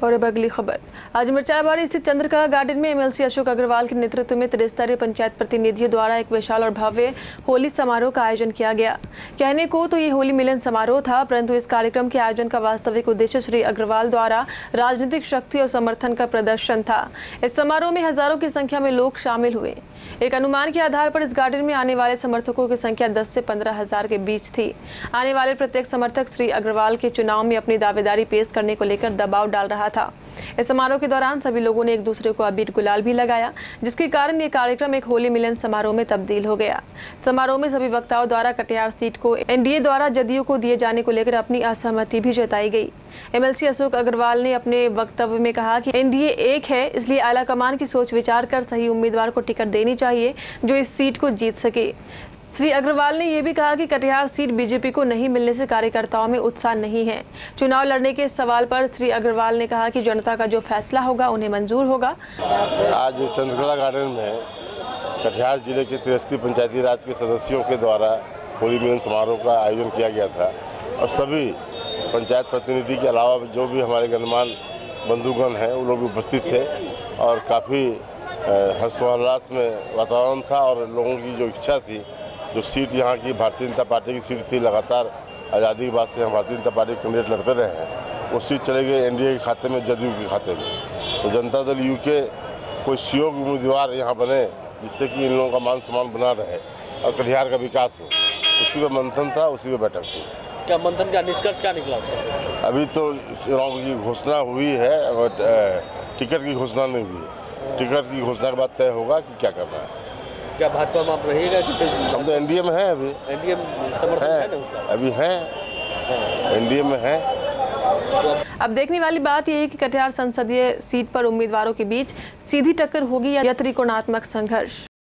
और अब अगली खबर। आज मिर्चाबाड़ी स्थित चंद्रिका गार्डन में एमएलसी अशोक अग्रवाल के नेतृत्व में त्रिस्तरीय पंचायत प्रतिनिधियों द्वारा एक विशाल और भव्य होली समारोह का आयोजन किया गया। कहने को तो ये होली मिलन समारोह था, परंतु इस कार्यक्रम के आयोजन का वास्तविक उद्देश्य श्री अग्रवाल द्वारा राजनीतिक शक्ति और समर्थन का प्रदर्शन था। इस समारोह में हजारों की संख्या में लोग शामिल हुए। एक अनुमान के आधार पर इस गार्डन में आने वाले समर्थकों की संख्या 10 से 15 हजार के बीच थी। आने वाले प्रत्येक समर्थक श्री अग्रवाल के चुनाव में अपनी दावेदारी पेश करने को लेकर दबाव डाल रहा था। इस समारोह के दौरान सभी लोगों ने एक दूसरे को अबीर गुलाल भी लगाया, जिसके कारण ये कार्यक्रम एक होली मिलन समारोह में तब्दील हो गया। समारोह में सभी वक्ताओं द्वारा कटिहार सीट को एनडीए द्वारा जदयू को दिए जाने को लेकर अपनी असहमति भी जताई गई। एमएलसी अशोक अग्रवाल ने अपने वक्तव्य में कहा कि एनडीए एक है, इसलिए आलाकमान की सोच विचार कर सही उम्मीदवार को टिकट देनी चाहिए जो इस सीट को जीत सके। श्री अग्रवाल ने यह भी कहा कि कटिहार सीट बीजेपी को नहीं मिलने से कार्यकर्ताओं में उत्साह नहीं है। चुनाव लड़ने के सवाल पर श्री अग्रवाल ने कहा कि जनता का जो फैसला होगा उन्हें मंजूर होगा। आज चंद्रिका गार्डन में कटिहार जिले के त्रिस्तरीय पंचायती राज के सदस्यों के द्वारा होली मिलन समारोह का आयोजन किया गया था और सभी पंचायत प्रतिनिधि के अलावा जो भी हमारे गणमान्य बंधुगण हैं वो लोग उपस्थित थे और काफ़ी हर्षोल्लास में वातावरण था और लोगों की जो इच्छा थी, जो सीट यहाँ की भारतीय जनता पार्टी की सीट थी, लगातार आज़ादी के बाद से हम भारतीय जनता पार्टी कैंडिडेट लड़ते रहे हैं, वो सीट चले गए एनडीए के खाते में, जदयू के खाते में। तो जनता दल यू के कोई सुयोग्य उम्मीदवार यहाँ बने जिससे कि इन लोगों का मान सम्मान बना रहे और कटिहार का विकास हो, उसी पर मंथन था, उसी पर बैठक थी। क्या मंथन का निष्कर्ष क्या निकला उसका? अभी तो चुनाव की घोषणा हुई है और टिकट की घोषणा नहीं हुई है। टिकट की घोषणा के बाद तय होगा कि क्या करना है। क्या भाजपा में आप रहिएगा कि हम तो एनडीए में हैं अभी। एनडीए समर्थन है ना उसका? अभी हैं, एनडीए में हैं। अब देखने वाली बात यह है कि कटिहार संसदीय सीट पर उम्मीदवारों के बीच सीधी टक्कर होगी या त्रिकोणात्मक संघर्ष।